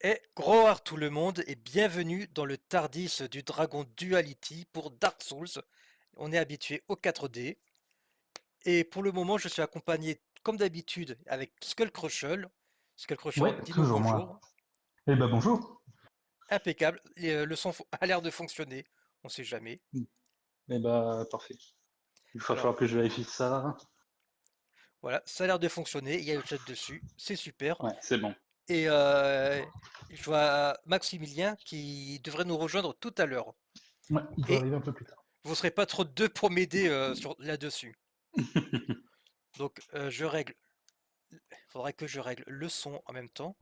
Et gros art tout le monde et bienvenue dans le Tardis du Dragon Duality pour Dark Souls. On est habitué au 4D et pour le moment je suis accompagné comme d'habitude avec Skullcrushel. Skullcrushel, Ouais, dis-nous toujours bonjour. moi. Eh ben bonjour. Impeccable, le son a l'air de fonctionner, on sait jamais. Eh ben parfait. Il va Alors falloir que je vérifie ça. voilà, ça a l'air de fonctionner, il y a le chat dessus, c'est super. Ouais, c'est bon. Et je vois Maximilien qui devrait nous rejoindre tout à l'heure. Ouais, il doit Et arriver un peu plus tard. vous serez pas trop deux pour m'aider là-dessus. Donc je règle, faudrait que je règle le son en même temps.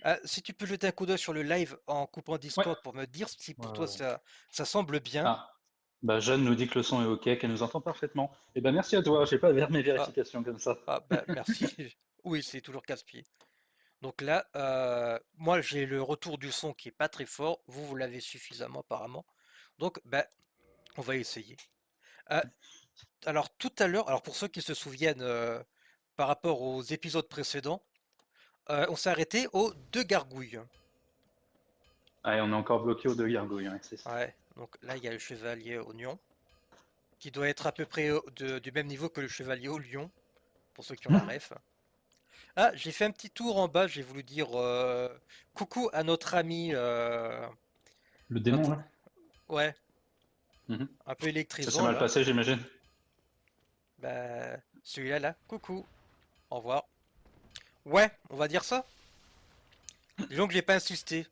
Ah, si tu peux jeter un coup d'œil sur le live en coupant Ouais. Discord pour me dire si pour toi Ouais. ça semble bien. Ah, bah Jeanne nous dit que le son est OK, qu'elle nous entend parfaitement. Eh ben merci à toi. J'ai pas vers mes Ah, vérifications comme ça. bah merci. Oui, c'est toujours casse-pied. Donc là, moi j'ai le retour du son qui est pas très fort. Vous l'avez suffisamment apparemment. Donc bah on va essayer. Euh, alors tout à l'heure, alors pour ceux qui se souviennent par rapport aux épisodes précédents, on s'est arrêté aux deux gargouilles. Allez, on est encore bloqué aux deux gargouilles, ouais, c'est ça. Ouais, donc là il y a le chevalier oignon, qui doit être à peu près du même niveau que le chevalier au lion, pour ceux qui ont la ref. Ah, j'ai fait un petit tour en bas, j'ai voulu dire coucou à notre ami, Le démon notre, là. ouais, Mhm. un peu Ça s'est électrisant mal là. passé, j'imagine. Bah, celui-là là, coucou, au revoir. Ouais, on va dire ça. Disons que j'ai pas insisté.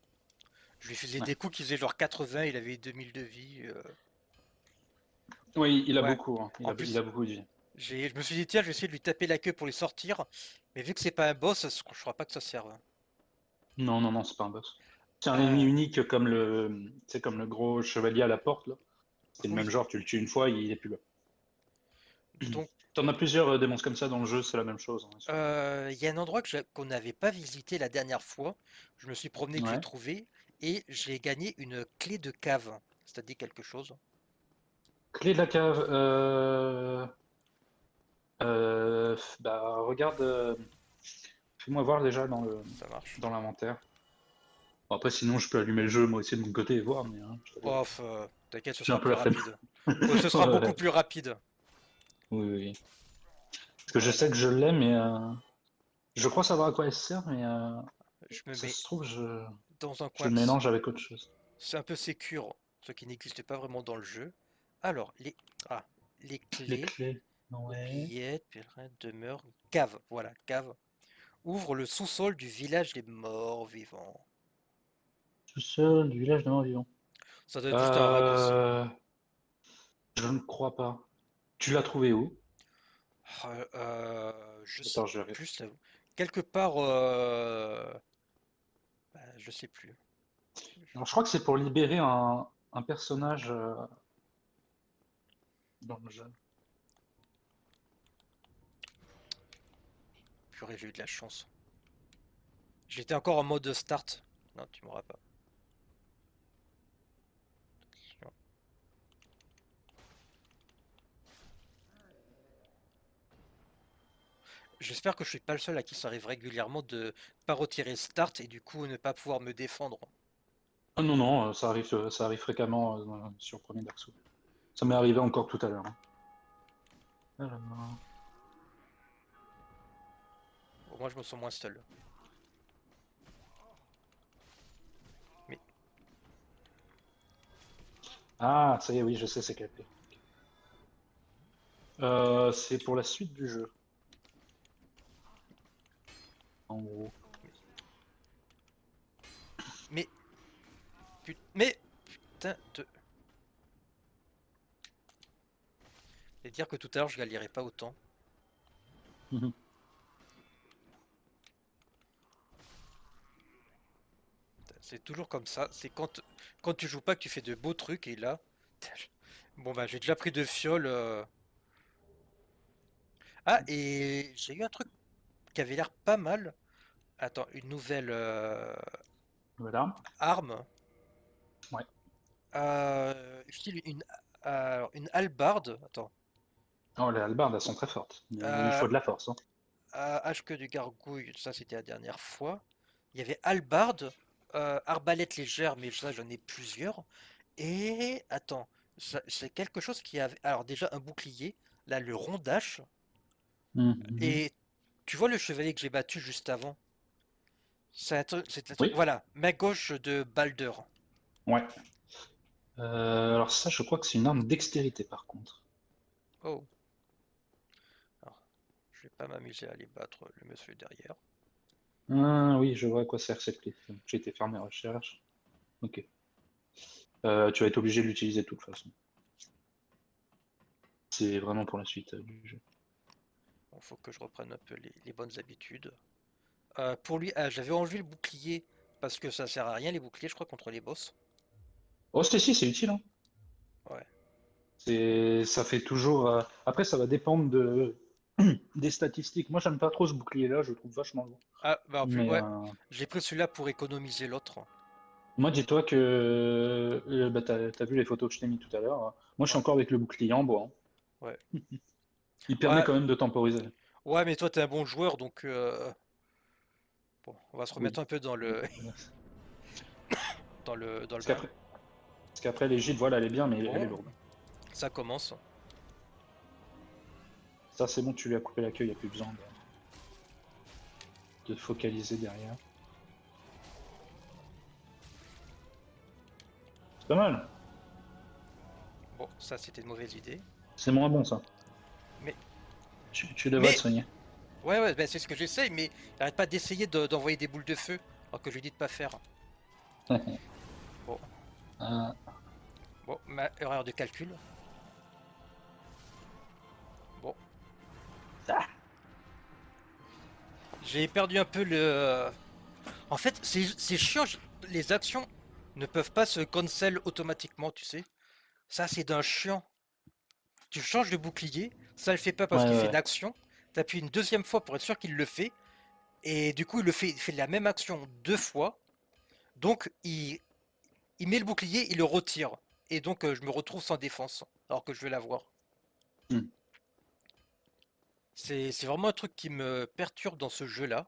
Je lui faisais Ouais. des coups qui faisaient genre 80, il avait 2000 de vie. Oui, il a Ouais. beaucoup, hein. En Il plus, a beaucoup de vie. je me suis dit, tiens, je vais essayer de lui taper la queue pour lui sortir. Mais vu que c'est pas un boss, je crois pas que ça serve. Non, non, non, c'est pas un boss. C'est un ennemi Euh, unique comme c'est comme le gros chevalier à la porte là. C'est le même oui. genre, tu le tues une fois, il est plus là. Donc, T'en as plusieurs démons comme ça dans le jeu, c'est la même chose, hein. il y a un endroit qu'on n'avait pas visité la dernière fois. Je me suis promené, que j'ai Ouais. trouvé. Et j'ai gagné une clé de cave. Ça te dit quelque chose? Clé de la cave. Bah regarde, fais-moi voir déjà Ça marche. dans l'inventaire. Bon, après, sinon, je peux allumer le jeu moi aussi de mon côté et voir, mais je t'avoue, Off, t'inquiète, ce j'ai un sera peu plus la flemme. rapide. Ouais, ce sera beaucoup Ouais. plus rapide. Oui, oui, oui. Parce que je sais Voilà. que je l'ai, mais je crois savoir à quoi elle sert, mais Je me ça mets se trouve, dans un je coin. le mélange avec autre chose. C'est un peu sécure, ce qui n'existe pas vraiment dans le jeu. Alors, ah, les Les clés, clés. Ouais. oubliette, pèlerin, demeure, cave. Voilà, cave. Ouvre le sous-sol du village des morts vivants. Tout seul du village de mort-vivant. Ça doit être juste un raccourci. Euh, je ne crois pas. Tu l'as trouvé où? Je sais Attends, je vais. plus. Quelque part, bah, je sais plus. Alors, je crois que c'est pour libérer un personnage dans le jeu. Purée, j'ai eu de la chance. J'étais encore en mode start. Non, tu m'auras pas. J'espère que je suis pas le seul à qui ça arrive régulièrement de pas retirer start et du coup ne pas pouvoir me défendre. Ah non, non, ça arrive fréquemment sur Premier Dark Souls. Ça m'est arrivé encore tout à l'heure, hein. Alors, Au moins je me sens moins seul. Mais ah, ça y est, oui, je sais, c'est quelle clé. C'est pour la suite du jeu, en gros. mais mais putain de. Et dire que tout à l'heure je galérais pas autant. Mhm. C'est toujours comme ça. C'est quand tu joues pas que tu fais de beaux trucs et là. Bon bah j'ai déjà pris de fiole. Ah et j'ai eu un truc qui avait l'air pas mal. Attends, une nouvelle Voilà. arme. Ouais. Style une hallebarde. Attends. Oh, les hallebardes, elles sont très fortes, mais il Euh, faut de la force, hein. Hache que du gargouille, ça c'était la dernière fois. il y avait hallebarde, arbalète légère, mais ça j'en ai plusieurs. Et attends, c'est quelque chose qui avait. Alors déjà un bouclier, là le rondage. Mhm. Et tu vois le chevalier que j'ai battu juste avant? C'est un truc. Oui, Voilà, main gauche de Balder. ouais. Alors ça, je crois que c'est une arme dextérité par contre. Oh, alors, je vais pas m'amuser à aller battre le monsieur derrière. Ah oui, je vois à quoi sert cette clé. J'ai été faire mes recherches. Ok. Tu vas être obligé de l'utiliser de toute façon. C'est vraiment pour la suite du jeu. Bon, faut que je reprenne un peu les bonnes habitudes. Pour lui, j'avais enlevé le bouclier parce que ça sert à rien les boucliers, je crois, contre les boss. Oh, si, c'est utile, hein. Ouais. Ça fait toujours. Après, ça va dépendre des statistiques. Moi, j'aime pas trop ce bouclier-là, je le trouve vachement lourd. Ah, bah en plus, Mais ouais, j'ai pris celui-là pour économiser l'autre. moi, dis-toi que bah, t'as vu les photos que je t'ai mis tout à l'heure. Moi, je suis Ouais, encore avec le bouclier en bois, ouais. hein. Il permet Ouais, quand même de temporiser. ouais, mais toi, t'es un bon joueur, donc bon, on va se remettre Oui. un peu dans le, Parce dans le bain. qu'après, parce qu'après l'Égypte, voilà, elle est bien, mais elle est Bon, lourde. ça commence. Ça, c'est bon, tu lui as coupé la queue, il n'y a plus besoin de focaliser derrière. C'est pas mal. Bon, ça, c'était une mauvaise idée. C'est moins bon, ça. Mais, Tu devrais te mais, soigner. ouais, ouais, ben, c'est ce que j'essaye, mais arrête pas d'essayer d'envoyer des boules de feu, alors que je lui dis de pas faire. Bon, Euh, bon, ma erreur de calcul. Bon, ah, j'ai perdu un peu le. En fait, c'est chiant, les actions ne peuvent pas se cancel automatiquement, tu sais. Ça, c'est d'un chiant. Tu changes de bouclier, ça le fait pas parce ouais, qu'il fait une ouais. action. T'appuies une deuxième fois pour être sûr qu'il le fait. Et du coup, il fait la même action deux fois. Donc, il met le bouclier, il le retire. Et donc, je me retrouve sans défense, alors que je vais l'avoir. Hmm. C'est vraiment un truc qui me perturbe dans ce jeu-là.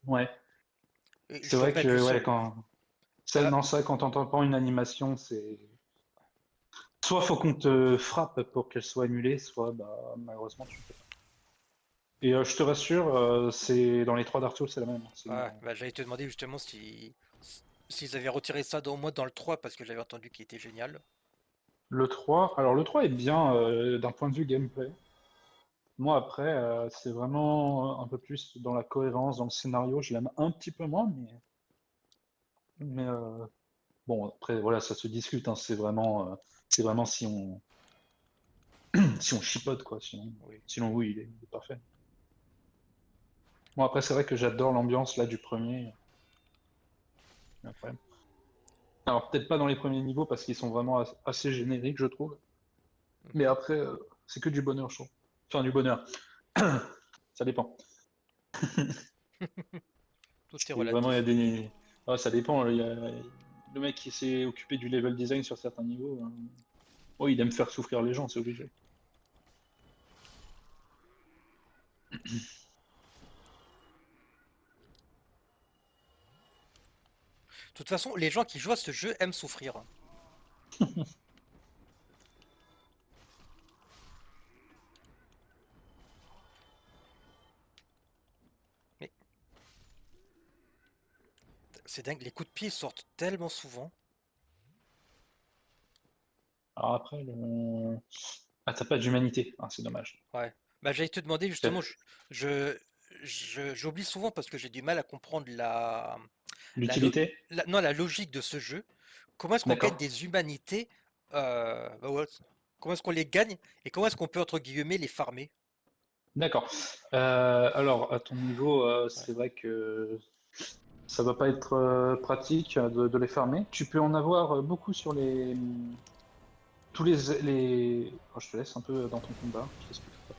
Ouais. Et C'est je dois vrai pas être le que, ouais, seul. quand. Euh, Non, ça, quand on entend une animation, c'est. Soit faut qu'on te frappe pour qu'elle soit annulée, soit, bah, malheureusement, tu peux pas. Et je te rassure, c'est dans les trois Dark Souls, c'est la même, hein. C'est une. ouais, bah, j'allais te demander justement s'ils avaient retiré ça au moins dans le 3 parce que j'avais entendu qu'il était génial. Le 3, alors le 3 est bien d'un point de vue gameplay. Moi, après, c'est vraiment un peu plus dans la cohérence, dans le scénario. Je l'aime un petit peu moins, mais bon, après, voilà, ça se discute, hein. C'est vraiment si on chipote, quoi. Oui. Sinon oui, il est parfait. Bon, après, c'est vrai que j'adore l'ambiance là du premier. Après. Alors, peut-être pas dans les premiers niveaux parce qu'ils sont vraiment assez génériques, je trouve. Mais Mhm. après, c'est que du bonheur, je trouve. Enfin, du bonheur. Ça dépend. Tout est C'est vraiment, il y a relatif. des. Ah, ça dépend. Le mec qui s'est occupé du level design sur certains niveaux, hein. Oh, il aime faire souffrir les gens, c'est obligé. De toute façon, les gens qui jouent à ce jeu aiment souffrir. Mais c'est dingue, les coups de pied sortent tellement souvent. Alors après, ah, t'as pas d'humanité. Ah, c'est dommage. Ouais. Bah, j'allais te demander C'est justement, je, j'oublie souvent parce que j'ai du mal à comprendre la, lo- l'utilité? non, la logique de ce jeu. Comment est-ce qu'on gagne D'accord. des humanités bah ouais, comment est-ce qu'on les gagne et comment est-ce qu'on peut entre guillemets les farmer? D'accord. Alors, à ton niveau, Ouais. c'est vrai que ça va pas être pratique de les farmer. Tu peux en avoir beaucoup sur tous les. Oh, je te laisse un peu dans ton combat. Je t'expliquerai.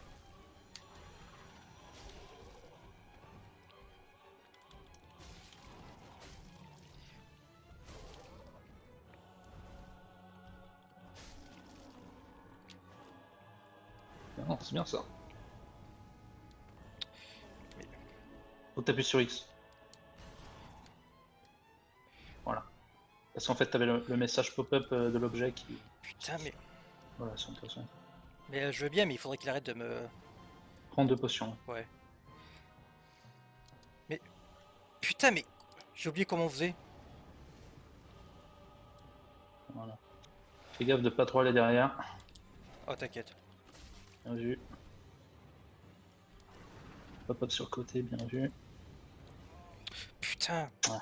Non, c'est bien ça. Mais Faut taper sur X. Parce qu'en fait, t'avais le message pop-up de l'objet qui. Putain, mais... Voilà, c'est intéressant. Mais je veux bien, mais il faudrait qu'il arrête de me... Prends 2 potions. Ouais. Mais... Putain, mais... J'ai oublié comment on faisait. Voilà. Fais gaffe de pas trop aller derrière. Oh, t'inquiète. Bien vu. Pop-up sur le côté, bien vu. Putain. Ouais.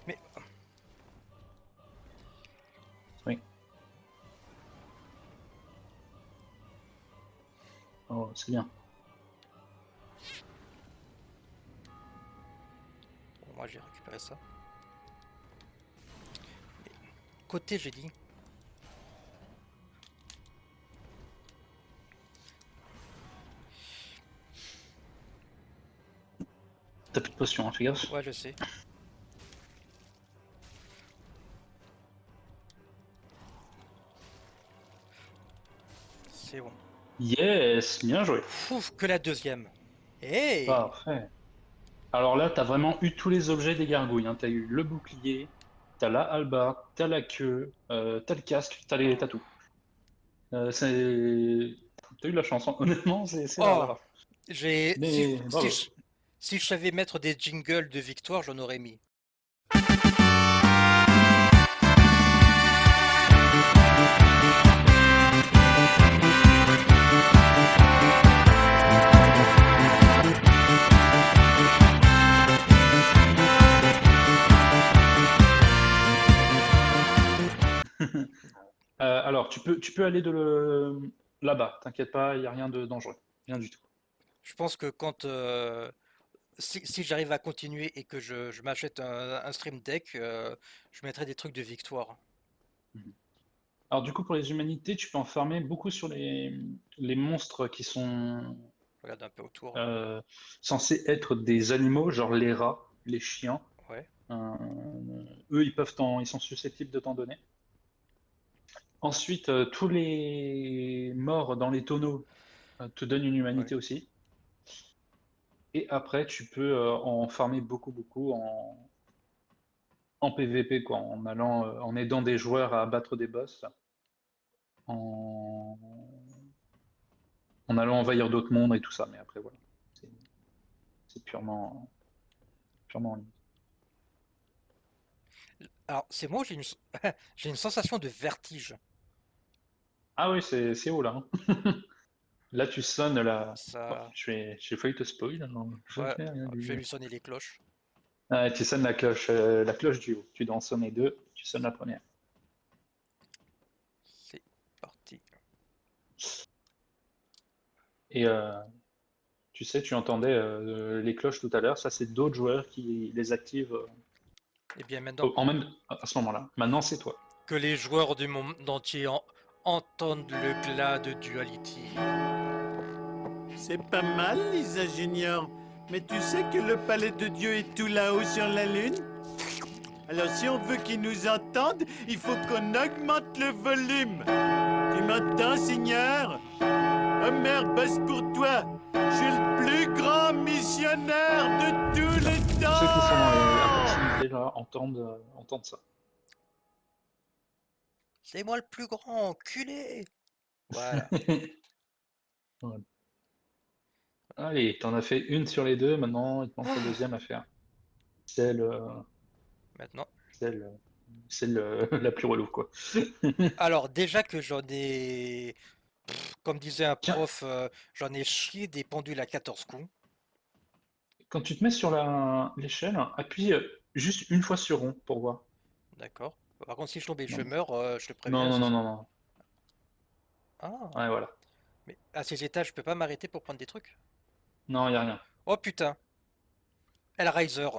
Mais... Oui. Oh, c'est bien. Bon, moi, j'ai récupéré ça. Mais... Côté, j'ai dit. T'as plus de potions, hein, fais gaffe. Ouais, je sais. C'est bon. Yes, bien joué. Ouf, que la deuxième. Hey! Parfait. Alors là, t'as vraiment eu tous les objets des gargouilles. Hein. T'as eu le bouclier, t'as la hallebarde, t'as la queue, t'as le casque, t'as tout. T'as eu de la chance. Hein. Honnêtement, c'est rare, Oh! rare. J'ai... Mais bravo. Si je savais mettre des jingles de victoire, j'en aurais mis. Alors, tu peux aller là-bas. T'inquiète pas, il n'y a rien de dangereux. Rien du tout. Je pense que quand... si j'arrive à continuer et que je m'achète un Stream Deck, je mettrai des trucs de victoire. Mhm. Alors du coup, pour les humanités, tu peux en farmer beaucoup sur les monstres qui sont Je regarde un peu autour. euh, censés être des animaux, genre les rats, les chiens. Ouais. Euh, eux, ils sont susceptibles de t'en donner. Ensuite, tous les morts dans les tonneaux te donnent une Ouais. humanité aussi. Et après, tu peux en farmer beaucoup, beaucoup en PVP, quoi, en aidant des joueurs à abattre des boss, en, en allant envahir d'autres mondes et tout ça. Mais après, voilà, c'est c'est purement en ligne. Alors, c'est moi, j'ai une sensation de vertige. Ah oui, c'est haut là. Hein. Là, tu sonnes la. Bon, Ça... j'ai failli te spoil, alors je Ouais, vais rien je vais dire. lui sonner les cloches. Ah, tu sonnes la cloche du haut. Tu dois en sonner deux, tu sonnes la première. C'est parti. Et tu sais, tu entendais les cloches tout à l'heure, ça c'est d'autres joueurs qui les activent Et bien maintenant, en même à ce moment-là. Maintenant, c'est toi. que les joueurs du monde entier entendent le glas de Duality. C'est pas mal, Lisa Junior. Mais tu sais que le palais de Dieu est tout là-haut sur la lune? Alors si on veut qu'ils nous entendent, il faut qu'on augmente le volume. Tu m'entends, Seigneur? Homer bosse pour toi. Je suis le plus grand missionnaire de tous les Ceux qui sont à temps. proximité là entendent ça. C'est moi le plus grand, enculé! Voilà. Voilà. Allez, t'en as fait une sur les deux, maintenant il te manque la deuxième à faire. Celle, euh, Maintenant. celle, euh, celle la plus relou, quoi. Alors, déjà que j'en ai... Comme disait un Tiens, prof, j'en ai chié des pendules à 14 coups. quand tu te mets sur l'échelle, appuie juste une fois sur rond pour voir. D'accord. Par contre, si je tombe et que je Non, meurs, je te non, préviens. non, non, non, non. Ah, Ouais, voilà. mais à ces étages, je peux pas m'arrêter pour prendre des trucs? Non, y a rien. Oh putain, Hellraiser.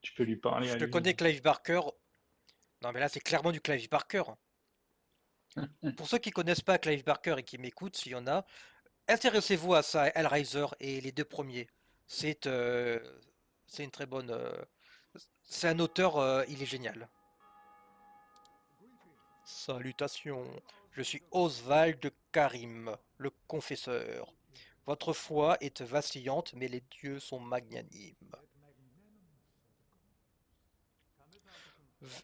Tu peux lui parler Je à te lui. connais, Clive Barker. Non, mais là, c'est clairement du Clive Barker. Pour ceux qui connaissent pas Clive Barker et qui m'écoutent, s'il y en a, intéressez-vous à ça, Hellraiser et les deux premiers. C'est c'est une très bonne. C'est un auteur, il est génial. Salutations, je suis Oswald Karim, le confesseur. Votre foi est vacillante, mais les dieux sont magnanimes. V-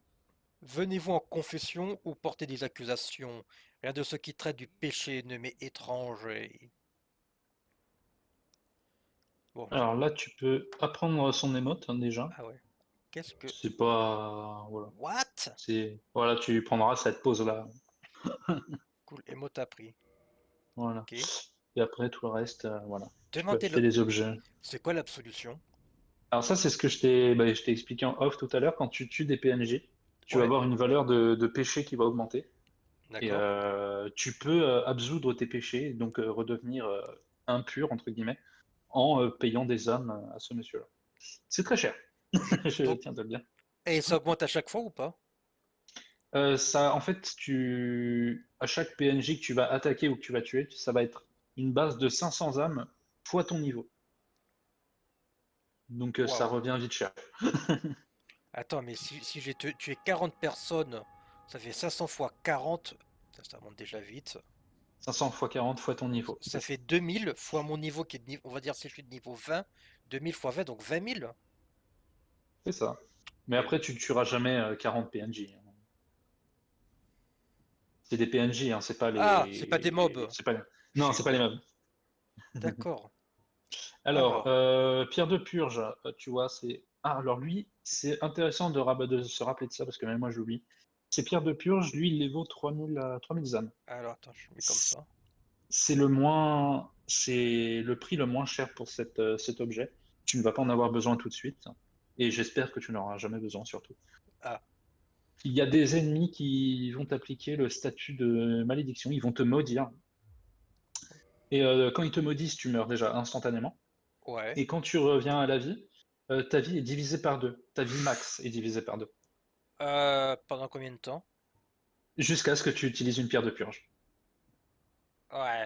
Venez-vous en confession ou portez des accusations? Rien de ce qui traite du péché ne m'est étrange. Bon, Alors là, tu peux apprendre son émote hein, déjà. ah ouais. Qu'est-ce que... C'est pas. Voilà. What? Voilà, tu prendras cette pause-là. Cool, émote appris. Voilà. Ok. Et après, tout le reste, voilà. Tu peux Demandez acheter le... des objets. C'est quoi l'absolution? Alors ça, c'est ce que je t'ai expliqué en off tout à l'heure. Quand tu tues des PNJ, tu vas Ouais, avoir une valeur de péché qui va augmenter. Et d'accord. tu peux absoudre tes péchés, donc redevenir impur, entre guillemets, en payant des âmes à ce monsieur-là. C'est très cher, je Donc, tiens à te le dire. et ça augmente à chaque fois ou pas? Ça, en fait, à chaque PNJ que tu vas attaquer ou que tu vas tuer, ça va être une base de 500 âmes fois ton niveau. Donc ça Waouh. revient vite cher. Attends, mais si j'ai tué 40 personnes, ça fait 500 fois 40. Ça monte déjà vite. 500 fois 40 fois ton niveau. Ça fait 2000 fois mon niveau qui est de niveau... On va dire si je suis de niveau 20. 2000 fois 20, donc 20 000. C'est ça. Mais Mais... après, tu ne tueras jamais 40 PNJ. C'est des PNJ, hein, c'est pas Ah, c'est pas des les. mobs. Je Non, suis c'est pas les bête. mobs. D'accord. Alors, Alors, pierre de purge, tu vois, c'est. Ah, alors lui, c'est intéressant de se rappeler de ça, parce que même moi j'oublie. C'est pierre de purge, lui, il les vaut 3000 âmes. attends, je mets comme ça. C'est le prix le moins cher pour cet objet. Tu ne vas pas en avoir besoin tout de suite, et j'espère que tu n'en auras jamais besoin surtout. Ah, Il y a des ennemis qui vont t'appliquer le statut de malédiction, ils vont te maudire. Et quand ils te maudissent, tu meurs déjà instantanément. ouais. Et quand tu reviens à la vie, ta vie est divisée par deux. Ta vie max est divisée par deux. Pendant combien de temps? Jusqu'à ce que tu utilises une pierre de purge. Ouais.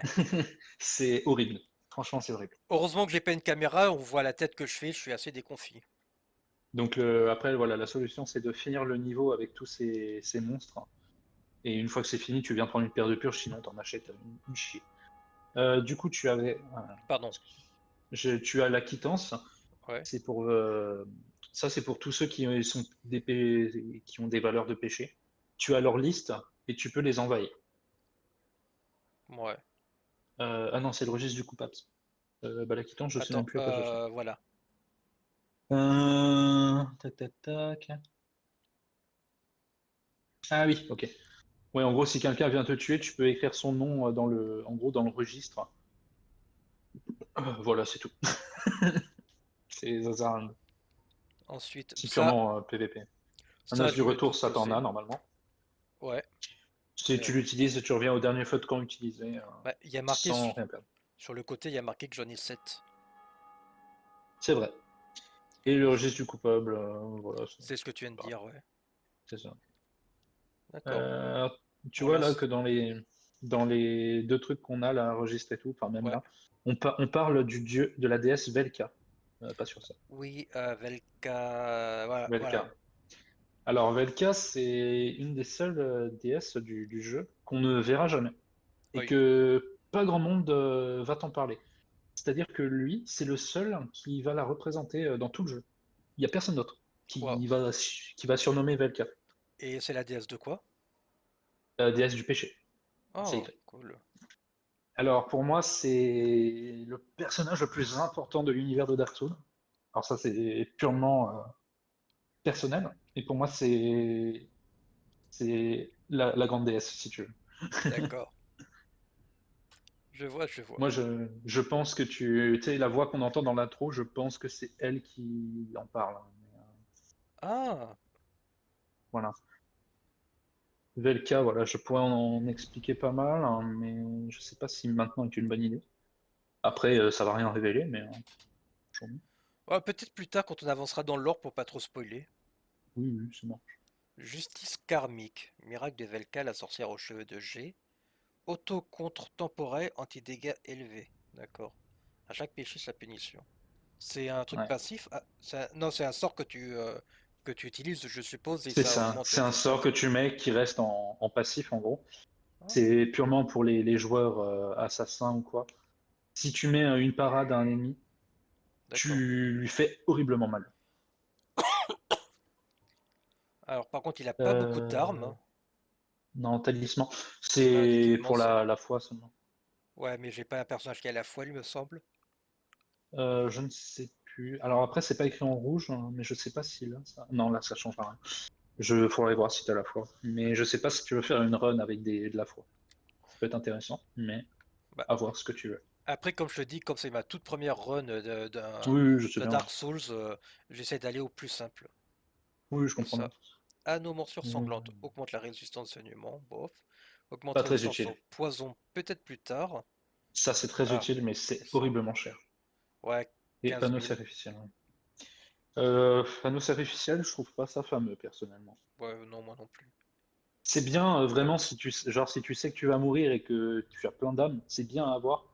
C'est horrible. Franchement, c'est horrible. Heureusement que j'ai pas une caméra, on voit la tête que je fais, je suis assez déconfit. Donc après, voilà, la solution, c'est de finir le niveau avec tous ces monstres. Et une fois que c'est fini, tu viens prendre une pierre de purge, sinon t'en achètes une chier. Du coup, Pardon. tu as la quittance. Ouais. C'est pour ça, c'est pour tous ceux qui ont des valeurs de péché. Tu as leur liste et tu peux les envahir. Ouais. Ah non, c'est le registre du coupable. La quittance, je sais même Attends, plus à quoi ça sert. voilà. Tac, tac, tac. Ah oui, ok. Ouais, en gros, si quelqu'un vient te tuer, tu peux écrire son nom en gros, dans le registre. Voilà, c'est tout. Ça sert à rien. Ensuite, C'est purement PVP. Un ça as je du vais retour, ça t'en composer. a normalement. Ouais. Si tu Euh, l'utilises, tu reviens au dernier feu de camp utilisé bah, il y a marqué sans rien perdre. sur le côté, il y a marqué que j'en ai 7. C'est vrai. Et le registre du coupable, voilà, C'est ce que tu viens de pareil. dire, ouais. C'est ça. D'accord. Euh, Tu Bon, vois là, là que dans les deux trucs qu'on a là, registre et tout, enfin même ouais. là, on parle du dieu, de la déesse Velka. Pas sur ça. Oui, Velka. Voilà, voilà. Velka. Alors Velka, c'est une des seules déesses du jeu qu'on ne verra jamais. Et Oui. que pas grand monde va t'en parler. C'est-à-dire que lui, c'est le seul qui va la représenter dans tout le jeu. Il n'y a personne d'autre Waouh. qui va surnommer Velka, Et c'est la déesse de quoi? la déesse du péché. C'est Oh, écrit. cool. Alors pour moi, c'est le personnage le plus important de l'univers de Dark Souls. Alors ça, c'est purement personnel. Et pour moi, c'est la grande déesse, si tu veux. D'accord. Je vois, je vois. Moi, je pense que tu sais, la voix qu'on entend dans l'intro, je pense que c'est elle qui en parle. Ah, Voilà. Velka, voilà, je pourrais en expliquer pas mal, hein, mais je sais pas si maintenant est une bonne idée. Après, ça va rien révéler, mais toujours mieux. ouais, peut-être plus tard quand on avancera dans le lore pour pas trop spoiler. Oui, oui, c'est bon. Justice karmique. Miracle de Velka, la sorcière aux cheveux de G. Auto contre temporaire, anti-dégâts élevés. D'accord. À chaque péché, sa punition. C'est un truc Ouais. passif? Ah, non, c'est un sort que tu utilises, je suppose, et C'est ça ça. augmente C'est un tes sort que stats. tu mets qui reste en passif, en gros. Ah, C'est purement pour les joueurs assassins ou quoi. Si tu mets une parade à un ennemi, d'accord. tu lui fais horriblement mal. Alors par contre, il a pas beaucoup d'armes, Euh, hein. non, talisman. Il a un C'est équipement pour seul. la foi seulement. Ouais, mais j'ai pas un personnage qui a la foi, il me semble. Je ne sais plus. Alors après, c'est pas écrit en rouge, hein, mais je sais pas si là, ça. Non, là, ça change rien. Je faudrait voir si t'as la foi. Mais je sais pas si tu veux faire une run avec de la foi. Ça peut être intéressant, mais Bah, à voir ce que tu veux. après, comme je te dis, comme c'est ma toute première run Oui, oui, je sais de bien. Dark Souls, j'essaie d'aller au plus simple. Oui, je Comme comprends bien. ça, anneau morsure Euh, sanglante augmente la résistance au saignement, bof. Augmente Pas très résistance utile. au poison, peut-être plus tard. Ça, c'est très Ah, utile, mais c'est descend. horriblement cher. Ouais, Et 15 panneau 000. sacrificiel. Ouais. Panneau sacrificiel, je trouve pas ça fameux, personnellement. Ouais, non, moi non plus. C'est bien, vraiment, si genre, si tu sais que tu vas mourir et que tu as plein d'âmes, c'est bien à avoir.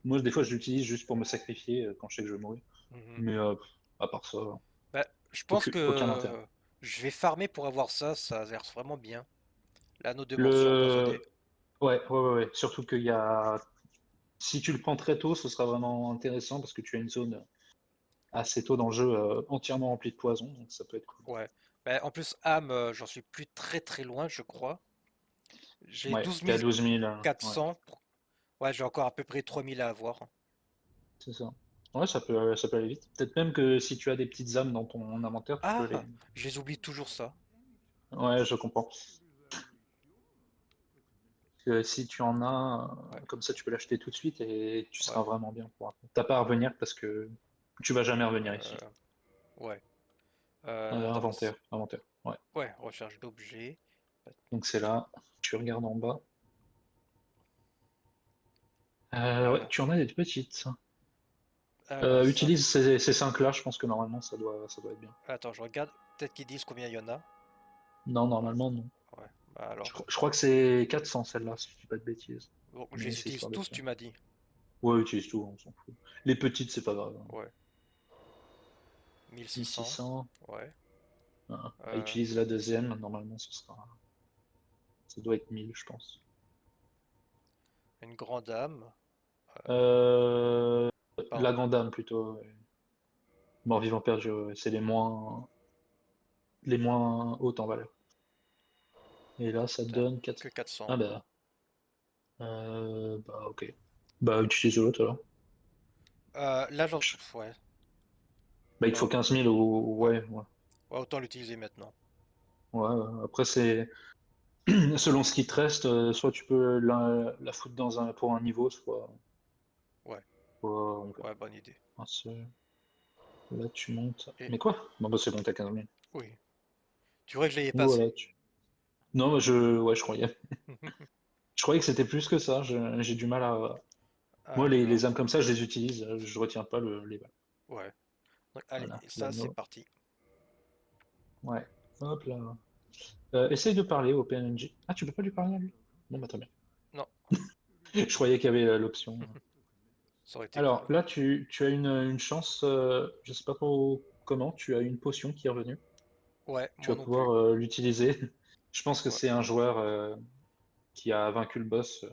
Moi, des fois, je l'utilise juste pour me sacrifier quand je sais que je vais mourir. Mhm. Mais à part ça, Bah, je pense aucun intérêt. que je vais farmer pour avoir ça, ça a l'air vraiment bien. L'anneau de morsure empoisonné. Le... Ouais, ouais, ouais, ouais. Surtout qu'il y a... Si tu le prends très tôt, ce sera vraiment intéressant parce que tu as une zone assez tôt dans le jeu entièrement remplie de poison, donc ça peut être cool. Ouais. Bah, en plus, âme, j'en suis plus très très loin, je crois. J'ai Ouais, 12 t'es à 12 000. Ouais, 400. Ouais, j'ai encore à peu près 3000 à avoir. c'est ça. Ouais, ça peut aller vite. Peut-être même que si tu as des petites âmes dans ton inventaire, tu peux les... Ah, je les oublie toujours ça. Ouais, je comprends. Que si tu en as, Ouais, comme ça, tu peux l'acheter tout de suite et tu ouais. seras vraiment bien pour après. T'as pas à revenir parce que tu vas jamais revenir ici. euh, ouais. Attends, Inventaire, inventaire. Ouais. ouais, recherche d'objets. Donc c'est là. Tu regardes en bas. Ouais, Euh, tu en as des petites. alors ça. Utilise ces 5-là, je pense que normalement ça doit être bien. Attends, je regarde. Peut-être qu'ils disent combien il y en a. Non, normalement non. Ouais. Bah alors. Je crois que c'est 400 celle-là, si je dis pas de bêtises. Donc je Mais les c'est utilise histoire d'être tous, sûr. tu m'as dit. Ouais, utilise tout, on s'en fout. Les petites, c'est pas grave. Ouais. 1600. 1600. Ouais. Euh, Utilise la deuxième, normalement ça doit être 1000, je pense. une grande âme. Euh, Pardon. la Gundam plutôt. Ouais. Mort vivant perdu, ouais, c'est les moins hautes en valeur. Et là, ça te Putain, donne 400. que 400. Ah bah ok. Bah utilise l'autre alors. Là, j'en. Ouais. Bah il te faut Non. 15 000 ou... Ouais. Ouais, ouais. Ouais, autant l'utiliser maintenant. Ouais, ouais. Après, c'est selon ce qui te reste, soit tu peux la foutre pour un niveau, Ouais. soit on verra. Ouais, bonne idée. Là, tu montes. Et Mais quoi? Bon, bah c'est bon, t'as 15 000. oui. Tu vois que je l'avais Voilà, passé. Non, ouais, je croyais. Je croyais que c'était plus que ça. J'ai du mal à. Moi, Alors. les âmes comme ça, je les utilise. Je retiens pas les balles. Ouais. Donc, allez, Voilà, et ça, c'est l'anneau. parti. Ouais. Hop là. Essaye de parler au PNJ. Ah, tu peux pas lui parler à lui? Bon, bah très bien. Non, Je croyais qu'il y avait l'option. ça aurait été Alors cool. là, tu as une chance. Je sais pas trop comment. Tu as une potion qui est revenue. Ouais, Tu moi vas non pouvoir plus. l'utiliser. Je pense que Ouais. c'est un joueur qui a vaincu le boss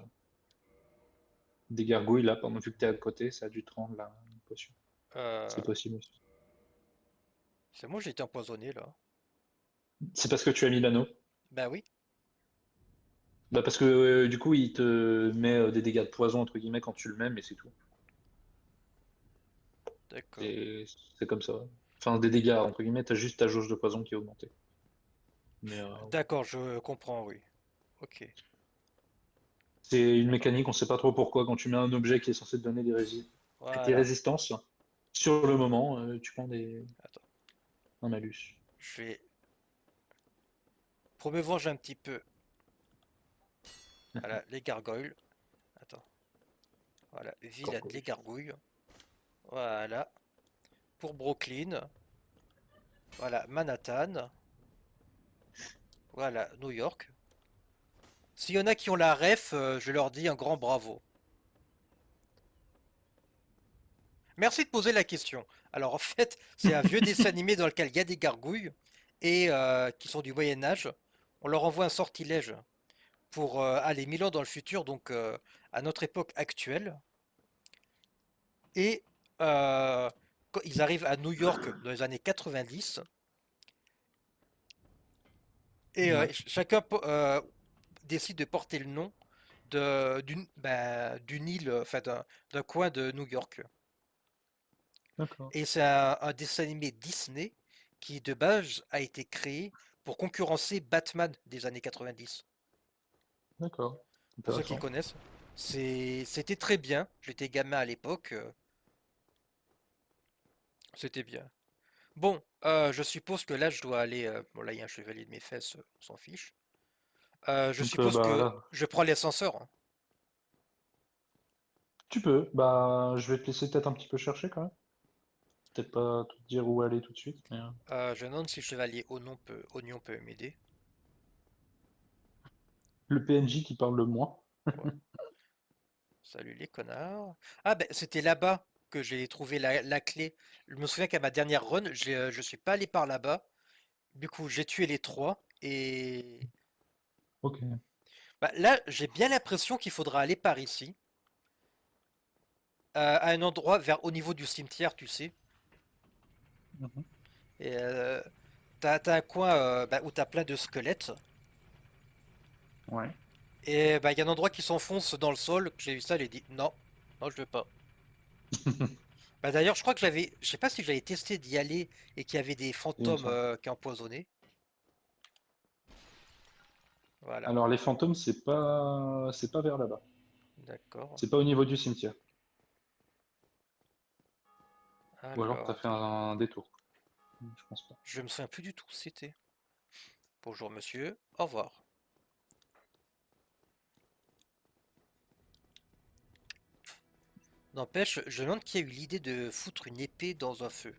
des gargouilles là, pendant vu que t'es à côté, ça a dû te rendre la potion. Euh, C'est possible aussi. c'est moi, j'ai été empoisonné là. C'est parce que tu as mis l'anneau. Bah oui, Bah parce que du coup, il te met des dégâts de poison entre guillemets quand tu le mets, mais c'est tout. d'accord. Et c'est comme ça. Enfin, des dégâts entre guillemets, t'as juste ta jauge de poison qui est augmentée. Mais D'accord, je comprends, oui. Ok. c'est une Alors, mécanique, on sait pas trop pourquoi. Quand tu mets un objet qui est censé te donner des voilà. résistances, sur le moment, tu prends Attends, un malus. je vais. Pour me venger un petit peu. Voilà, les gargoyles. Attends. Voilà, vilaine, les Gargouille. gargouilles. Voilà. Pour Brooklyn. Voilà, Manhattan. Voilà, New York. S'il y en a qui ont la ref, je leur dis un grand bravo. Merci de poser la question. Alors en fait, c'est un vieux dessin animé dans lequel il y a des gargouilles et qui sont du Moyen Âge. On leur envoie un sortilège pour aller 1000 ans dans le futur, donc à notre époque actuelle. Et quand ils arrivent à New York dans les années 90, Et Ouais. chacun décide de porter le nom d'une île, enfin d'un coin de New York. D'accord. Et c'est un dessin animé Disney qui de base a été créé pour concurrencer Batman des années 90. D'accord. Pour ceux qui Intéressant. connaissent, c'était très bien. J'étais gamin à l'époque, c'était bien. Bon, je suppose que là je dois aller. Bon, là il y a un chevalier de mes fesses, on s'en fiche. Je Donc suppose bah que là, je prends l'ascenseur, hein. tu peux. Bah je vais te laisser peut-être un petit peu chercher quand même. Peut-être pas te dire où aller tout de suite, mais Je me demande si le chevalier Oignon peut m'aider. le PNJ qui parle le moins. Ouais. Salut les connards. Ah ben c'était là-bas que j'ai trouvé la clé. Je me souviens qu'à ma dernière run, je suis pas allé par là-bas. Du coup, j'ai tué les trois et Ok. bah, là, j'ai bien l'impression qu'il faudra aller par ici, à un endroit vers au niveau du cimetière, tu sais. Mhm. Et t'as un coin bah, où t'as plein de squelettes. Ouais. Et bah, il y a un endroit qui s'enfonce dans le sol. J'ai vu ça, j'ai dit non, non, je veux pas. Bah, d'ailleurs, je crois que je sais pas si j'avais testé d'y aller et qu'il y avait des Il me fantômes semble. qui empoisonnaient. Voilà, Alors les fantômes, c'est pas vers là-bas. d'accord. C'est pas au niveau du cimetière. Ou alors Alors, t'as fait attends, un détour. Je pense pas. je me souviens plus du tout où c'était. Bonjour monsieur, au revoir. N'empêche, je me demande qui a eu l'idée de foutre une épée dans un feu.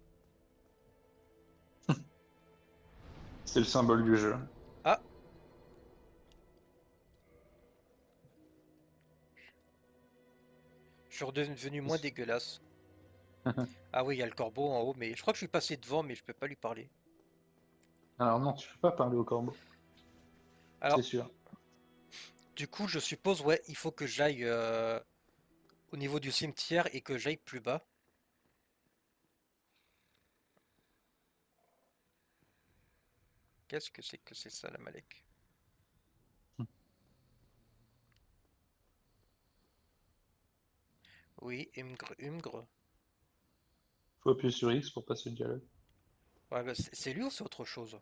C'est le symbole du jeu. Ah, je suis redevenu moins dégueulasse. Ah oui, il y a le corbeau en haut, mais je crois que je suis passé devant, mais je peux pas lui parler. Alors non, tu peux pas parler au corbeau, c'est Alors, sûr. du coup, je suppose, ouais, il faut que j'aille au niveau du cimetière et que j'aille plus bas. Qu'est-ce que c'est ça, la Malek? Oui, Umgre. Faut appuyer sur X pour passer le dialogue. Ouais, bah, c'est lui ou c'est autre chose?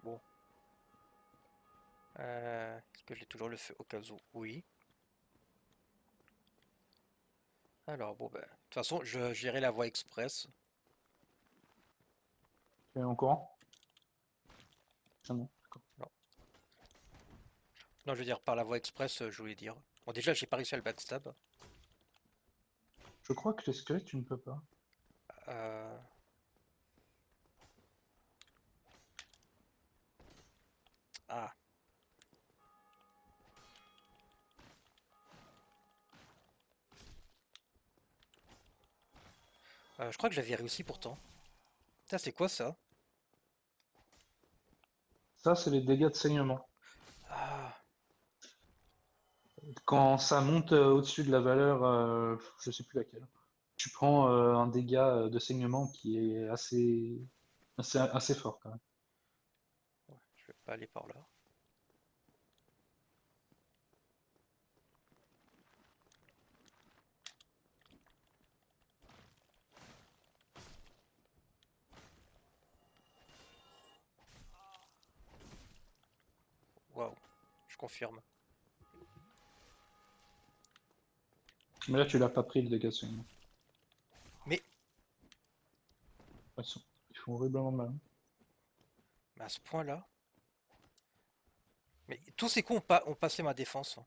Bon. Est-ce que j'ai toujours le feu au cas où? Oui. Alors, bon, ben, de toute façon, j'irai la voie express. Tu es en courant? Ah non, d'accord. Non, non, je veux dire, par la voie express, je voulais dire. Bon, déjà, j'ai pas réussi à le backstab. Je crois que les squelettes, tu ne peux pas. Euh, Ah, je crois que j'avais réussi pourtant. Ça, c'est quoi ça? Ça, c'est les dégâts de saignement. Ah, Quand ça monte au-dessus de la valeur, je sais plus laquelle, tu prends un dégât de saignement qui est assez fort quand même. ouais, je vais pas aller par là. Waouh, je confirme. Mais là, tu l'as pas pris le dégât de saignement. Mais, Ils font horriblement mal, hein. mais à ce point-là. Mais tous ces coups ont passé ma défense.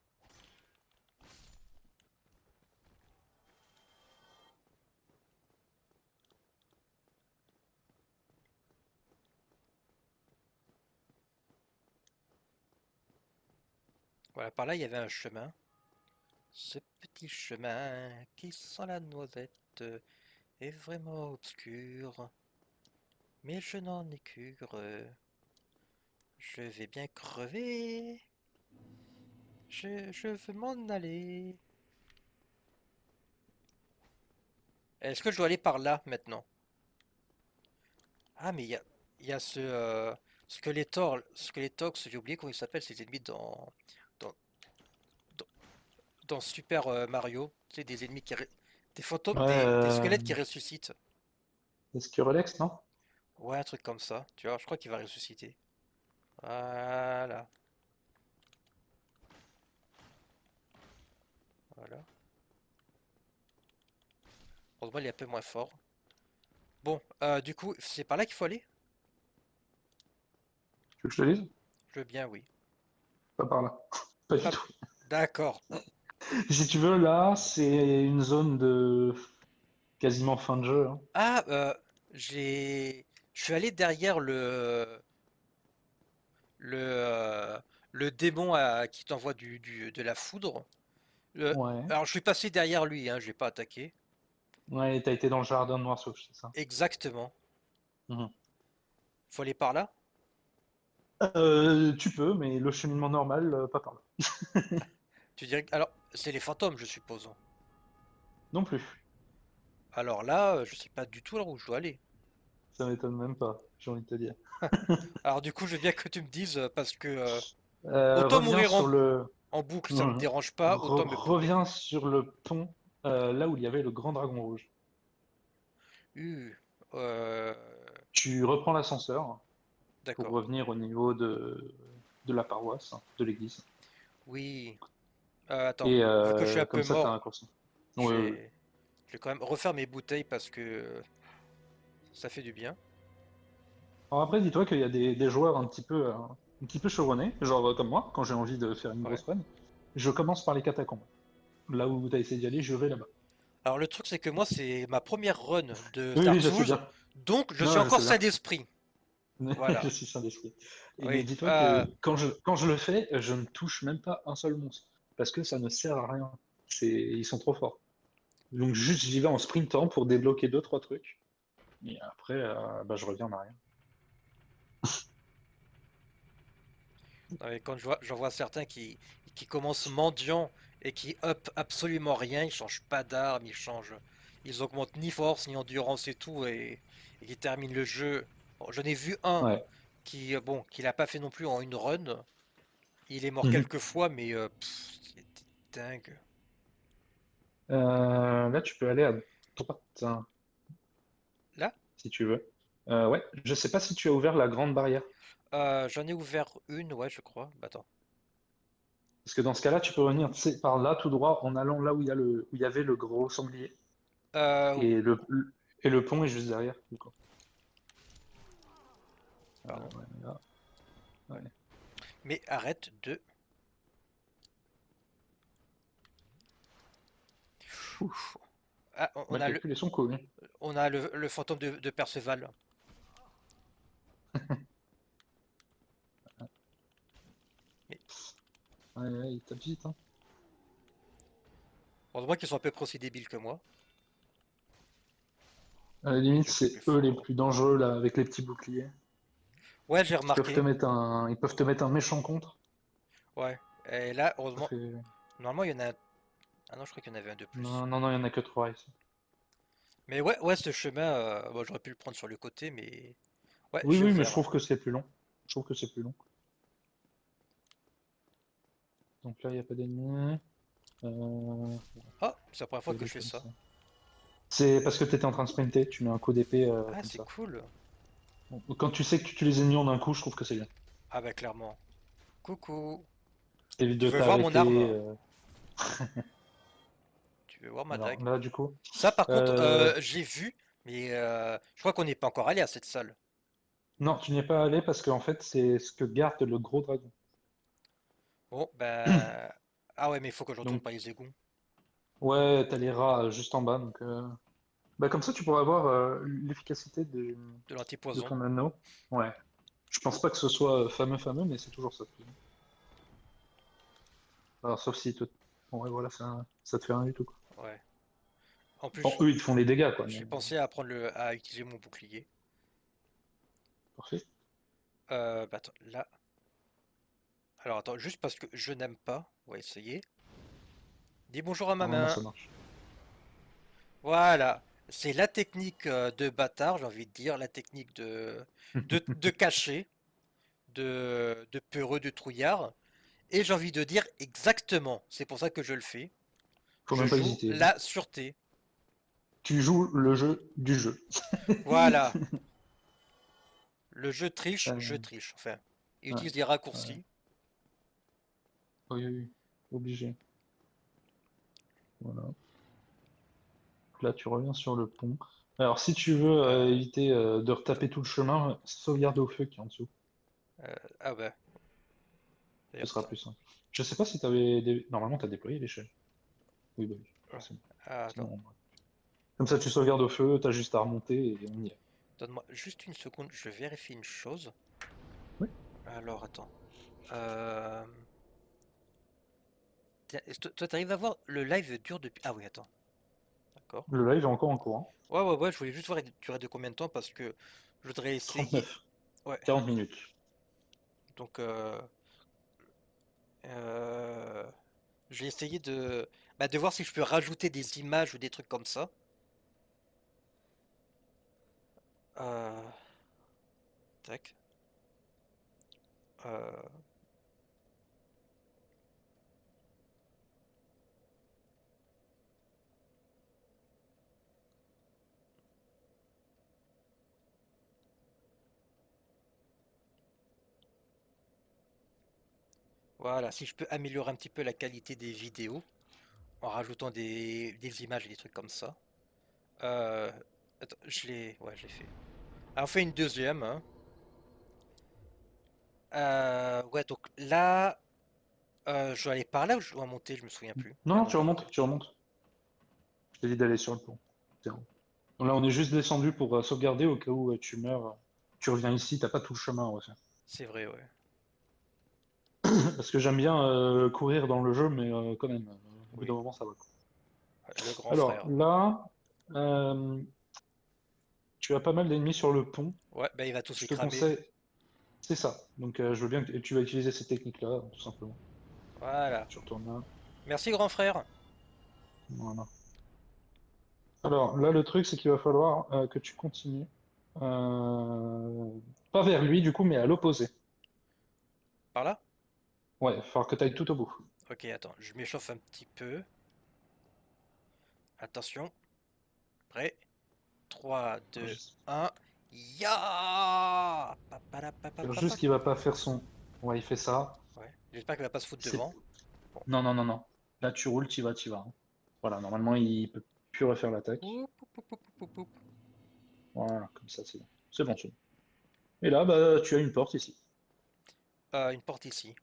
Voilà, par là, il y avait un chemin. Ce petit chemin qui sent la noisette est vraiment obscur. Mais je n'en ai cure. Je vais bien crever. Je veux m'en aller. Est-ce que je dois aller par là maintenant? Ah, mais il y a Skeletox, j'ai oublié comment il s'appelle, ces ennemis dans, dans, dans Super Mario. Tu sais, des ennemis des fantômes, Ouais, des squelettes qui ressuscitent. Skrillex, non? Ouais, un truc comme ça. Tu vois, je crois qu'il va ressusciter. Voilà. Voilà. Heureusement, il est un peu moins fort. Bon, du coup, c'est par là qu'il faut aller? Tu veux que je te dise? Je veux bien, oui. Pas par là. Pas du Pas- tout. D'accord. Si tu veux, là, c'est une zone de quasiment fin de jeu, hein. Ah, je suis allé derrière le démon qui t'envoie de la foudre. Euh, Ouais. alors, je suis passé derrière lui, hein, je l'ai pas attaqué. Ouais, t'as été dans le jardin de Noir Souche, c'est ça? Exactement. Mhm. Faut aller par là? Tu peux, mais le cheminement normal, pas par là. Tu dirais alors, c'est les fantômes, je suppose. Non plus. Alors là, je sais pas du tout là où je dois aller. Ça m'étonne même pas, j'ai envie de te dire. Alors, du coup, je veux bien que tu me dises, parce que autant Reviens mourir sur le... en boucle, ça me Mhm. dérange pas, autant me brûler. Reviens sur le pont, là où il y avait le grand dragon rouge. Uh, euh, Tu reprends l'ascenseur pour d'accord. revenir au niveau de la paroisse, de l'église. Oui. Attends, Et vu que je suis un peu comme ça, t'as un mort, raccourci. je Oui, oui, oui. vais, je vais quand même refaire mes bouteilles parce que ça fait du bien. Alors après, dis-toi qu'il y a des joueurs un petit peu chevronnés, genre comme moi, quand j'ai envie de faire une Ouais. grosse run, je commence par les catacombes. Là où tu as essayé d'y aller, je vais là-bas. Alors le truc c'est que moi c'est ma première run de Oui, oui, Dark je sais Souls, bien. donc je suis Non, je encore sais sain bien. d'esprit. Voilà. Je suis saint d'esprit. Et mais Oui. dis-toi que quand je le fais, je ne touche même pas un seul monstre. Parce que ça ne sert à rien. Ils sont trop forts. Donc juste j'y vais en sprintant pour débloquer deux, trois trucs. Et après, bah, je reviens en arrière. Non, mais quand j'en vois certains qui commencent mendiants et qui up absolument rien, ils changent pas d'arme, ils augmentent ni force ni endurance et tout et qui terminent le jeu. Bon, j'en ai vu un Ouais. bon, qui l'a pas fait non plus en une run. Il est mort Mhm. quelques fois, mais c'était dingue. Là, tu peux aller à droite, hein, Là, si tu veux. Ouais, je sais pas si tu as ouvert la grande barrière. j'en ai ouvert une, ouais, je crois. Bah, attends. Parce que dans ce cas-là, tu peux revenir, tu sais, par là, tout droit, en allant là où où il y avait le gros sanglier. Euh, Et et le pont est juste derrière, du coup. pardon. Ouais, là, ouais. Mais arrête de. Ouf. Ah, Bah, calculs sont cool, hein. on a le fantôme de Perceval. Mais Ouais, ouais, il tape vite, hein. heureusement qu'ils sont à peu près aussi débiles que moi. À la limite, Je suis c'est plus eux les fort. plus dangereux, là, avec les petits boucliers. Ouais, j'ai Ils remarqué. ils peuvent te mettre un méchant contre. Ouais. Et là, Ça heureusement. fait... Normalement, il y en a. Ah non, je crois qu'il y en avait un de plus. Non, non, non, il y en a que trois ici. Mais ouais, ouais, ce chemin, bon, j'aurais pu le prendre sur le côté, mais. Ouais, Oui, j'ai oui, mais je ouvert. trouve que c'est plus long. Je trouve que c'est plus long. Donc là, il n'y a pas d'ennemis. Euh, Oh, c'est la première je fois vais que aller je fais comme ça. ça. C'est parce que tu étais en train de sprinter, tu mets un coup d'épée Ah, comme c'est ça. cool. Bon, quand tu sais que tu tues les ennemis en un coup, je trouve que c'est bien. Ah, bah, clairement. Coucou. Évite Tu de veux voir mon arme? t'arrêter. Tu veux voir ma Alors dague? là, du coup, Ça, par contre, euh, j'ai vu, mais je crois qu'on n'est pas encore allé à cette salle. non, tu n'y es pas allé parce qu'en fait, c'est ce que garde le gros dragon. Bon, ben. Ah ouais, mais il faut que je retourne Donc, par les égouts ouais, t'as les rats juste en bas. Donc, bah, comme ça, tu pourras voir l'efficacité de de l'antipoison. ton anneau. Ouais. Je pense pas que ce soit fameux, mais c'est toujours ça. Alors, sauf si bon, ouais, voilà, ça te fait rien du tout, quoi. Ouais. En Bon, plus, eux, ils te font les dégâts, quoi. j'ai Mais pensé à à utiliser mon bouclier. parfait. Bah attends, là. Alors attends, juste parce que je n'aime pas. On va essayer. Dis bonjour à ma Normalement, main. ça marche. Voilà. C'est la technique de bâtard, j'ai envie de dire, la technique de caché, de peureux, de trouillard. Et j'ai envie de dire exactement, c'est pour ça que je le fais. Faut Je même pas joue hésiter. la sûreté. Tu joues le jeu du jeu. Voilà. Le jeu triche, je Euh, triche. Enfin, il ouais, utilise des ouais. raccourcis. Oui, oui, oui. Obligé. Voilà. Là, tu reviens sur le pont. Alors, si tu veux Euh, éviter de retaper tout le chemin, sauvegarde au feu qui est en dessous. ah bah, Ce d'ailleurs, sera attends. plus simple. Je sais pas si tu avais... Normalement, tu as déployé l'échelle. Oui, bah oui, Ouais. forcément. Ah, attends. Sinon, ouais. Comme ça, tu sauvegardes au feu, t'as juste à remonter et on y est. Donne-moi juste une seconde, je vérifie une chose. Oui. Alors, attends. Euh... Tiens, toi, t'arrives à voir le live dure depuis. Ah oui, attends. D'accord. Le live est encore en cours, hein. Ouais, je voulais juste voir il durait de combien de temps parce que je voudrais essayer. 39, Ouais, 40 minutes. donc euh, je vais essayer de voir si je peux rajouter des images ou des trucs comme ça. Euh, tac. Euh, voilà, si je peux améliorer un petit peu la qualité des vidéos en rajoutant des images et des trucs comme ça. Euh, attends, ouais, je l'ai fait. Alors, on fait une deuxième, hein. Ouais, donc là, je dois aller par là ou je dois monter, je me souviens plus. Non, Ah non, non, tu je remontes, remonte. tu remontes. Je t'ai dit d'aller sur le pont. C'est bon. Là, on est juste descendu pour sauvegarder au cas où tu meurs. Tu reviens ici, t'as pas tout le chemin à refaire. C'est vrai, ouais. Parce que j'aime bien courir dans le jeu, mais quand même, au bout d'un Oui, moment, ça va, quoi. le grand Alors frère. là, euh, tu as pas mal d'ennemis sur le pont. Ouais, bah il va tous Je les te cramer. conseille, c'est ça. Donc je veux bien que tu vas utiliser cette technique-là, tout simplement. Voilà. Tu retournes là. Merci, grand frère. Voilà. Alors là, le truc, c'est qu'il va falloir que tu continues. Pas vers lui, du coup, mais à l'opposé. Par là? Ouais, il va falloir que tu ailles tout au bout. Ok, attends, je m'échauffe un petit peu. Attention. Prêt? 3, Alors, 2, 1. Ya! j'espère juste qu'il va pas faire son. Ouais, il fait ça. Ouais, j'espère qu'il va pas se foutre C'est... devant. Bon. Non, non, non, non. Là, tu roules, tu vas, hein. Voilà, normalement, il peut plus refaire l'attaque. Oup, oup, oup, oup, oup, oup. Voilà, comme ça, c'est bon. C'est bon, c'est bon. Et là, bah, tu as une porte ici. Une porte ici.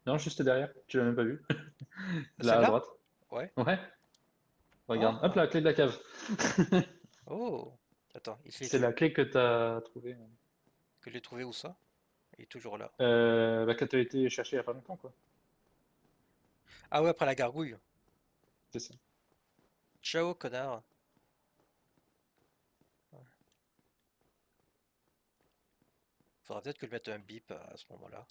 Non, juste derrière. Tu l'as même pas vu. Là, à Celle-là? droite. Ouais. Ouais, regarde. Hop Ah! là, la clé de la cave. Oh! Attends, ici C'est la clé que tu as trouvée. que j'ai trouvé où ça? Il est toujours là. Bah, que tu as été chercher il y a pas longtemps, quoi. Ah ouais, après la gargouille. C'est ça. Ciao, connard. Faudra peut-être que je mette un bip à ce moment-là.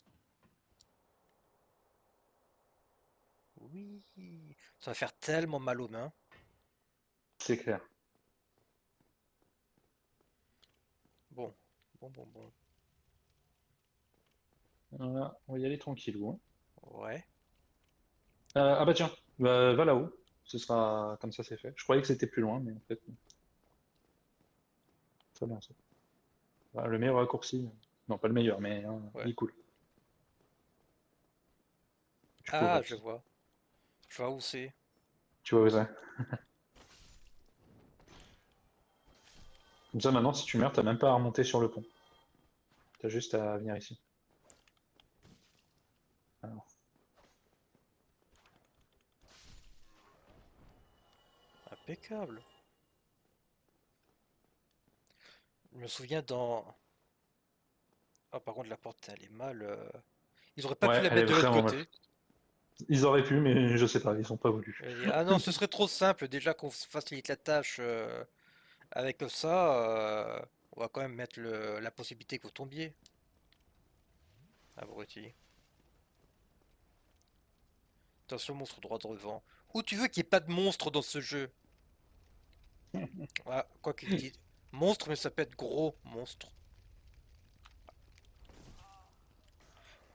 Oui. Ça va faire tellement mal aux mains. C'est clair. Bon. Bon. Voilà, on va y aller tranquillou, hein. Ouais. Ah bah tiens, va là-haut. Ce sera comme ça, c'est fait. Je croyais que c'était plus loin, mais en fait, non. Très bien ça. Voilà, le meilleur raccourci. Non, pas le meilleur, mais hein, Ouais. il est cool. Tu cours Ah, je ici. vois. Je vois où c'est. Tu vois où c'est. Comme ça, maintenant, si tu meurs, t'as même pas à remonter sur le pont. T'as juste à venir ici. Alors, Impeccable. Je me souviens dans... Ah, par contre, la porte, elle est mal... Ils auraient pas pu ouais, la elle est mettre de l'autre vraiment mal. côté. Ils auraient pu, mais je sais pas, ils ont pas voulu. Ah non, ce serait trop simple. Déjà qu'on facilite la tâche avec ça, on va quand même mettre la possibilité que vous tombiez. Abruti. Attention, monstre droit devant. Où tu veux qu'il n'y ait pas de monstre dans ce jeu? Voilà, quoi qu'il dise. Monstre, mais ça peut être gros monstre.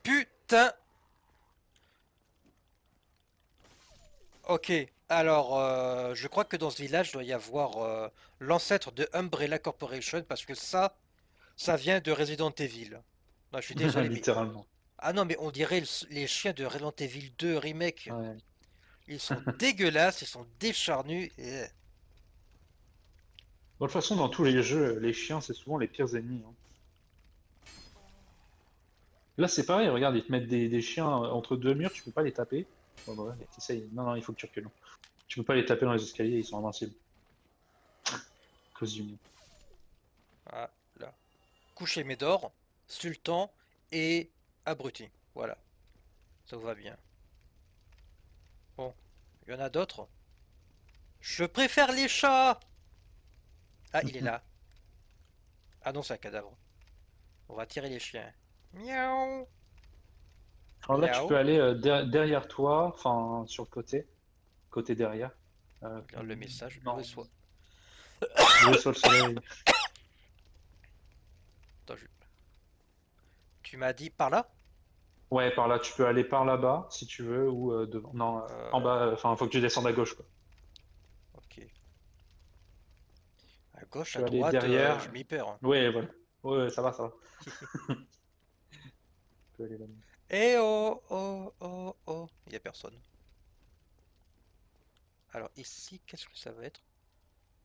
Putain! Ok, alors je crois que dans ce village doit y avoir l'ancêtre de Umbrella Corporation parce que ça vient de Resident Evil. Non, je suis désolé, mais... Littéralement. Ah non, mais on dirait les chiens de Resident Evil 2 Remake. Ouais. Ils sont dégueulasses, ils sont décharnus. Bon, de toute façon, dans tous les jeux, les chiens, c'est souvent les pires ennemis, hein. Là, c'est pareil, regarde, ils te mettent des chiens entre deux murs, tu peux pas les taper. Bon, bah ouais, t'essayes. Non, non, il faut que tu recules. Tu peux pas les taper dans les escaliers, ils sont invincibles. À cause du mur. Voilà. Coucher Médor, Sultan et Abruti. Voilà, ça vous va bien. Bon, il y en a d'autres. Je préfère les chats! Ah, il est là. Ah non, c'est un cadavre. On va tirer les chiens. Miaou! Alors là, tu peux Miaou! aller derrière toi, enfin, sur le côté derrière. Regarde le message. Non, Soit. jouer sur le soleil. Attends, tu m'as dit par là? Ouais, par là, tu peux aller par là-bas, si tu veux, ou devant. Non, en Euh, bas, enfin, faut que tu descendes à gauche, quoi. ok. À gauche, Tu à peux aller droite, derrière. je m'y perds, hein. Ouais, voilà. Ouais, ça va, ça va. Tu peux aller là. Eh oh, oh, oh, oh. Il n'y a personne. Alors ici, qu'est-ce que ça va être?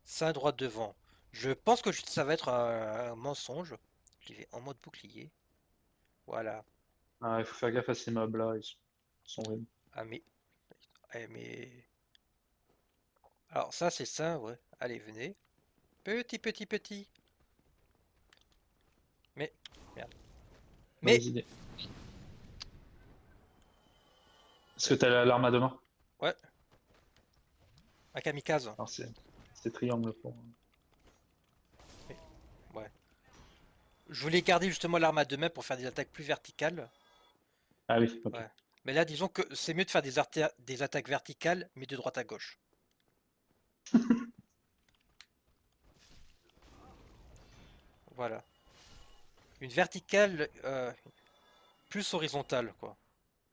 C'est un droit devant. Je pense que ça va être un mensonge. J'y vais en mode bouclier. Voilà. Ah, il faut faire gaffe à ces mobs-là, ils sont horribles. Ah mais... mais... Alors ça, c'est ça, ouais. Allez, venez. Petit, petit, petit. Mais... Merde. Mais... Mauvaise idée. Est-ce que t'as l'arme à deux mains? Ouais, un kamikaze. Alors, c'est triangle pour. Mais- Ouais. Je voulais garder justement l'arme à deux mains pour faire des attaques plus verticales. Ah oui, ok. Ouais. Mais là, disons que c'est mieux de faire des attaques verticales, mais de droite à gauche. Voilà. Une verticale plus horizontale, quoi.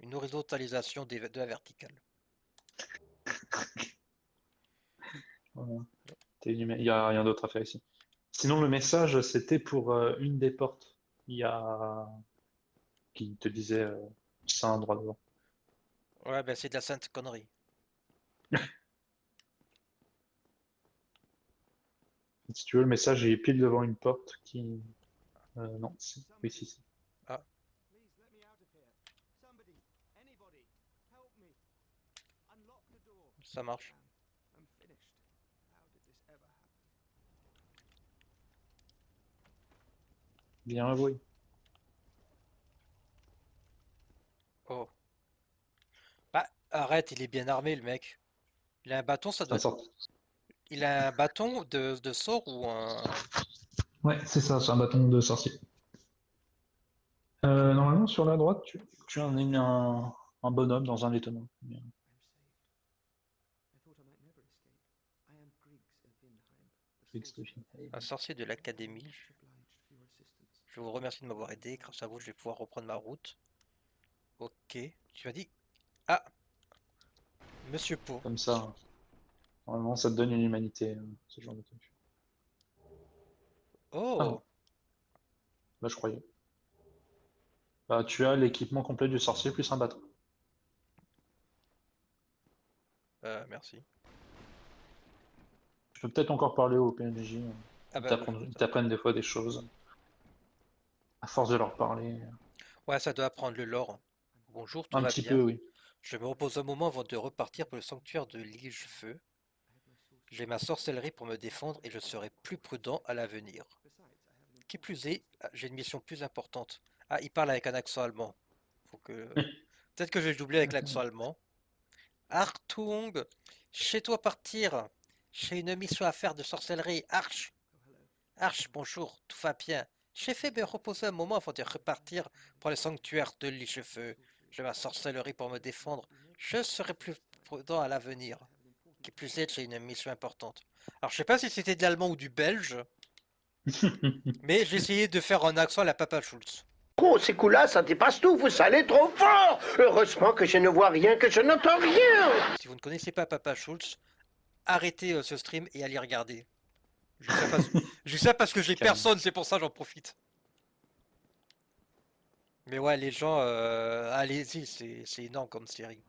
Une horizontalisation de la verticale. Voilà. Il y a rien d'autre à faire ici. Sinon, le message, c'était pour une des portes. Il y a qui te disait ça un droit devant. Ouais, ben c'est de la sainte connerie. Si tu veux, le message il est pile devant une porte qui. Non, oui, si. Ah, Please let me out of here. Somebody, anybody, help me. Unlock the door. ça marche. I'm finished. How did this ever happen? Bien avoué. Oh. Bah, arrête, il est bien armé, le mec. Il a un bâton, ça Ça doit... sort. Il a un bâton de sort ou un... Ouais, c'est ça, c'est un bâton de sorcier. Normalement, sur la droite, tu as un bonhomme dans un étonnant. I'm saved. I thought I might never escape. I am Griggs of Vinheim. Un sorcier de l'académie. Je vous remercie de m'avoir aidé. Grâce à vous, je vais pouvoir reprendre ma route. Ok. Tu m'as dit... Ah! Monsieur Po. Comme ça, normalement, ça te donne une humanité, ce genre de truc. Ah non, Oh! bah je croyais. Bah, tu as l'équipement complet du sorcier plus un bâton. Merci. Je peux peut-être encore parler au PNJ. Ah Ils bah, ils t'apprennent des fois des choses. À force de leur parler. ouais, ça doit apprendre le lore. Bonjour, tout Un va petit bien. peu, oui. Je me repose un moment avant de repartir pour le sanctuaire de Lige-Feu. J'ai ma sorcellerie pour me défendre et je serai plus prudent à l'avenir. Qui plus est, j'ai une mission plus importante. Ah, il parle avec un accent allemand. Faut que... Peut-être que je vais le doubler avec l'accent allemand. Artung, chez toi partir. J'ai une mission à faire de sorcellerie. Arch, Arch, bonjour, tout va bien. J'ai fait me reposer un moment avant de repartir pour le sanctuaire de Lichefeu. J'ai ma sorcellerie pour me défendre. Je serai plus prudent à l'avenir. Qui plus est, j'ai une mission importante. Alors, je sais pas si c'était de l'allemand ou du belge, mais j'ai essayé de faire un accent à la Papa Schulz. Oh, ces coups-là, ça dépasse tout, vous allez trop fort. Heureusement que je ne vois rien, que je n'entends rien. Si vous ne connaissez pas Papa Schulz, arrêtez ce stream et allez regarder. Je sais pas parce que j'ai Calme. personne, c'est pour ça j'en profite. Mais ouais, les gens, allez-y, c'est énorme comme série.